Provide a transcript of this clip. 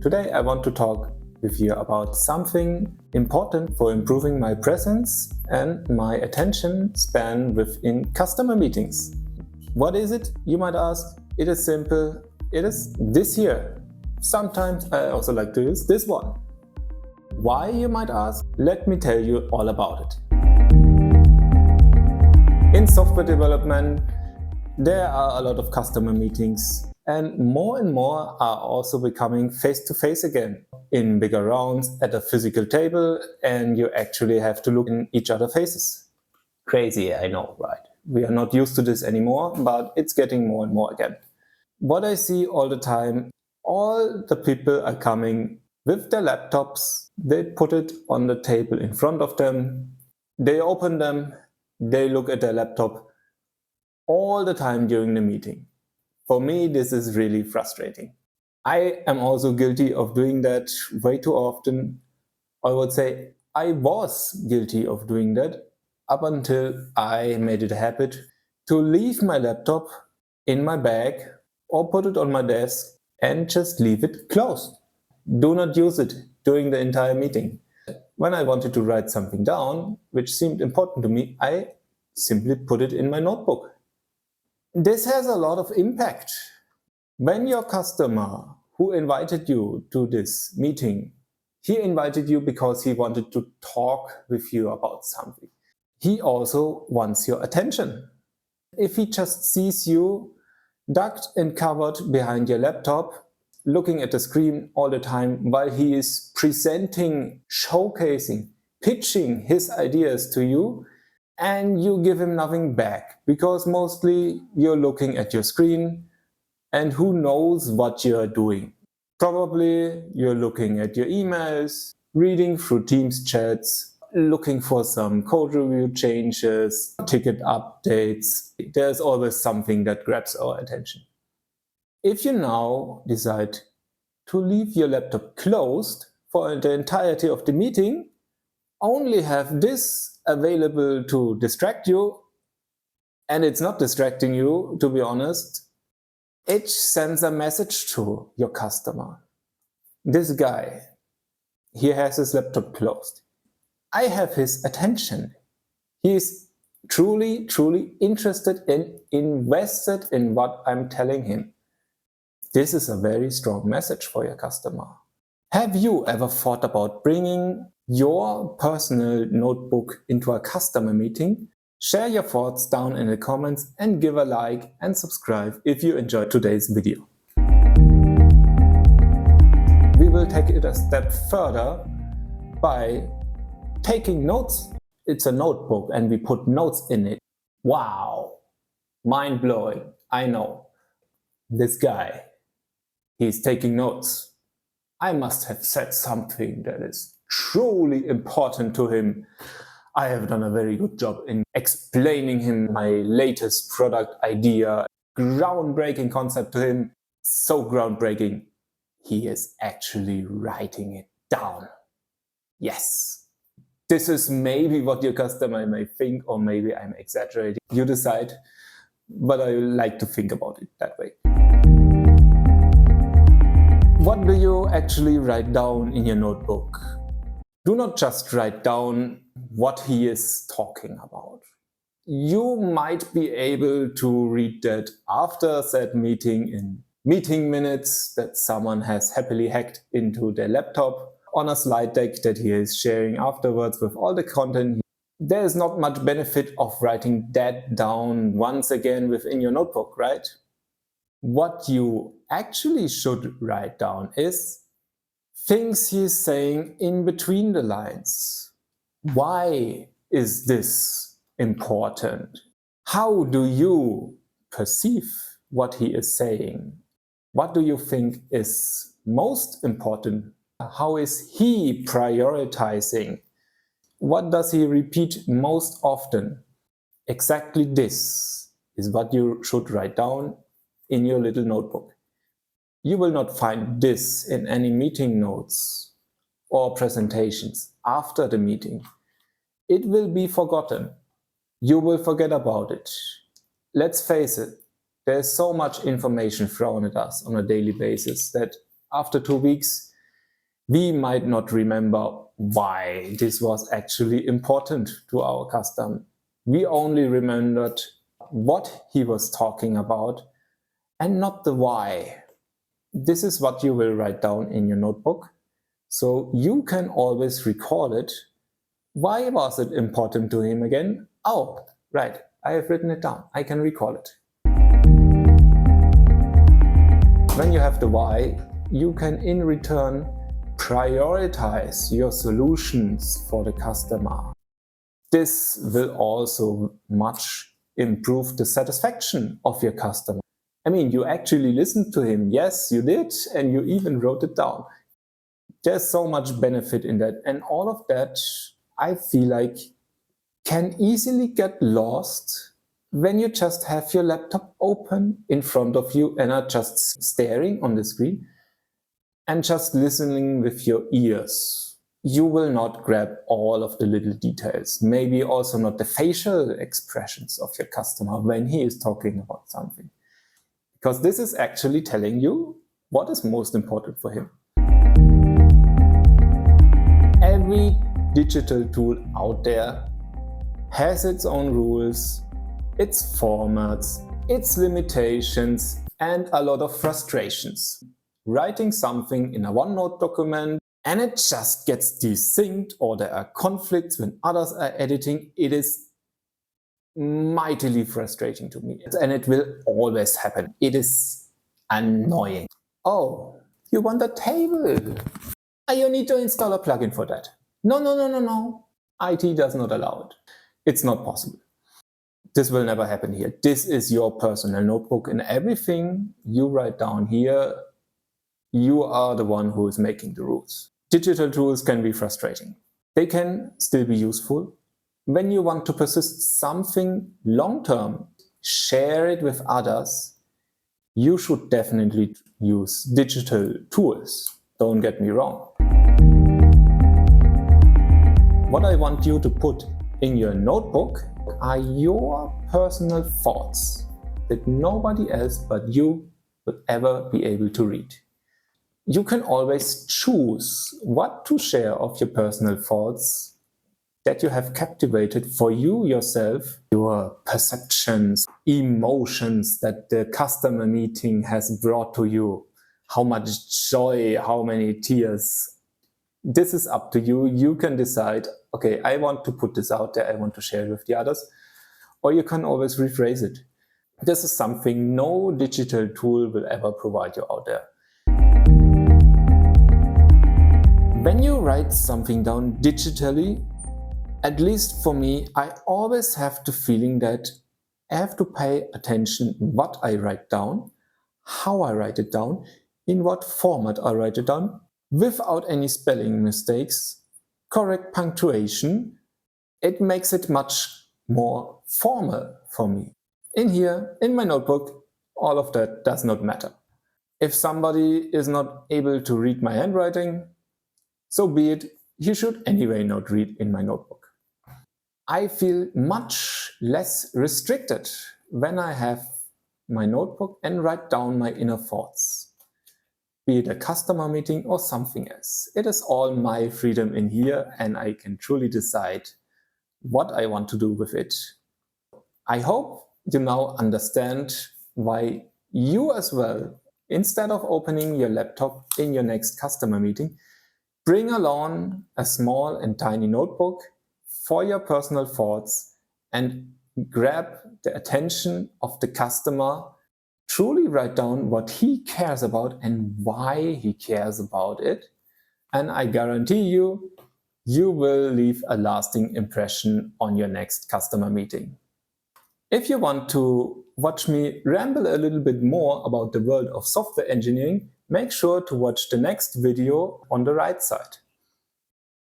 Today I want to talk with you about something important for improving my presence and my attention span within customer meetings. What is it, you might ask? It is simple. It is this here. Sometimes I also like to use this one. Why, you might ask? Let me tell you all about it. In software development, there are a lot of customer meetings, and more are also becoming face-to-face again, in bigger rounds at a physical table, and you actually have to look in each other's faces. Crazy, I know, right? We are not used to this anymore, but it's getting more and more again. What I see all the time, all the people are coming with their laptops, they put it on the table in front of them, they open them, they look at their laptop all the time during the meeting. For me, this is really frustrating. I am also guilty of doing that way too often. I would say I was guilty of doing that up until I made it a habit to leave my laptop in my bag or put it on my desk and just leave it closed. Do not use it during the entire meeting. When I wanted to write something down, which seemed important to me, I simply put it in my notebook. This has a lot of impact. When your customer who invited you to this meeting, he invited you because he wanted to talk with you about something. He also wants your attention. If he just sees you ducked and covered behind your laptop, looking at the screen all the time while he is presenting, showcasing, pitching his ideas to you, and you give him nothing back because mostly you're looking at your screen and who knows what you're doing. Probably you're looking at your emails, reading through Teams chats, looking for some code review changes, ticket updates. There's always something that grabs our attention. If you now decide to leave your laptop closed for the entirety of the meeting, only have this available to distract you, and it's not distracting you, to be honest, it sends a message to your customer. This guy, he has his laptop closed. I have his attention. He is truly interested and invested in what I'm telling him. This is a very strong message for your customer. Have you ever thought about bringing your personal notebook into a customer meeting? Share your thoughts down in the comments and give a like and subscribe if you enjoyed today's video. We will take it a step further by taking notes. It's a notebook and we put notes in it. Wow, mind-blowing, I know. This guy, he's taking notes. I must have said something that is truly important to him. I have done a very good job in explaining him my latest product idea, groundbreaking concept to him. So groundbreaking, he is actually writing it down. Yes, this is maybe what your customer may think, or maybe I'm exaggerating. You decide, but I like to think about it that way. What do you actually write down in your notebook? Do not just write down what he is talking about. You might be able to read that after said meeting in meeting minutes that someone has happily hacked into their laptop on a slide deck that he is sharing afterwards with all the content. There is not much benefit of writing that down once again within your notebook, right? What you actually should write down is things he's saying in between the lines. Why is this important? How do you perceive what he is saying? What do you think is most important? How is he prioritizing? What does he repeat most often? Exactly this is what you should write down in your little notebook. You will not find this in any meeting notes or presentations after the meeting. It will be forgotten. You will forget about it. Let's face it, there's so much information thrown at us on a daily basis that after 2 weeks, We might not remember why this was actually important to our customer. We only remembered what he was talking about and not the why. This is what you will write down in your notebook, so you can always recall it. Why was it important to him again? Oh, right, I have written it down. I can recall it. When you have the why, you can in return prioritize your solutions for the customer. This will also much improve the satisfaction of your customer. I mean, you actually listened to him. Yes, you did, and you even wrote it down. There's so much benefit in that, and all of that, I feel like, can easily get lost when you just have your laptop open in front of you and are just staring on the screen and just listening with your ears. You will not grab all of the little details, maybe also not the facial expressions of your customer when he is talking about something. Because this is actually telling you what is most important for him. Every digital tool out there has its own rules, its formats, its limitations, and a lot of frustrations. Writing something in a OneNote document and it just gets desynced, or there are conflicts when others are editing, it is mightily frustrating to me, and it will always happen. It is annoying. Oh, you want a table? You need to install a plugin for that. No. IT does not allow it. It's not possible. This will never happen here. This is your personal notebook, and everything you write down here, you are the one who is making the rules. Digital tools can be frustrating. They can still be useful. When you want to persist something long-term, share it with others, you should definitely use digital tools. Don't get me wrong. What I want you to put in your notebook are your personal thoughts that nobody else but you will ever be able to read. You can always choose what to share of your personal thoughts that you have captivated for you yourself, your perceptions, emotions that the customer meeting has brought to you, how much joy, how many tears. This is up to you. You can decide, okay, I want to put this out there, I want to share it with the others, or you can always rephrase it. This is something no digital tool will ever provide you out there. When you write something down digitally, at least for me, I always have the feeling that I have to pay attention what I write down, how I write it down, in what format I write it down, without any spelling mistakes, correct punctuation. It makes it much more formal for me. In here, in my notebook, all of that does not matter. If somebody is not able to read my handwriting, so be it. He should anyway not read in my notebook. I feel much less restricted when I have my notebook and write down my inner thoughts. Be it a customer meeting or something else. It is all my freedom in here, and I can truly decide what I want to do with it. I hope you now understand why you as well, instead of opening your laptop in your next customer meeting, bring along a small and tiny notebook for your personal thoughts and grab the attention of the customer. Truly write down what he cares about and why he cares about it. And I guarantee you, you will leave a lasting impression on your next customer meeting. If you want to watch me ramble a little bit more about the world of software engineering, make sure to watch the next video on the right side.